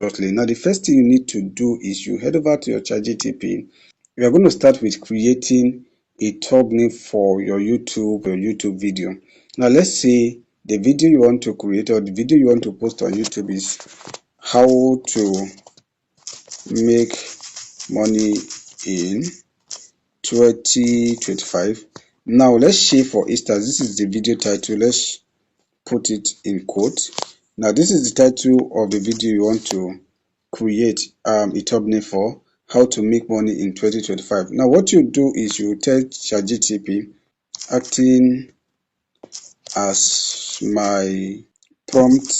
shortly. Now, the first thing you need to do is you head over to your ChatGPT. We are going to start with creating a thumbnail for your YouTube video. Now, let's say the video you want to create or the video you want to post on YouTube is how to make money in 2025. Now, let's say for instance, this is the video title. Let's put it in quote. Now, this is the title of the video you want to create a thumbnail for, how to make money in 2025. Now, what you do is you tell ChatGPT, acting as my prompt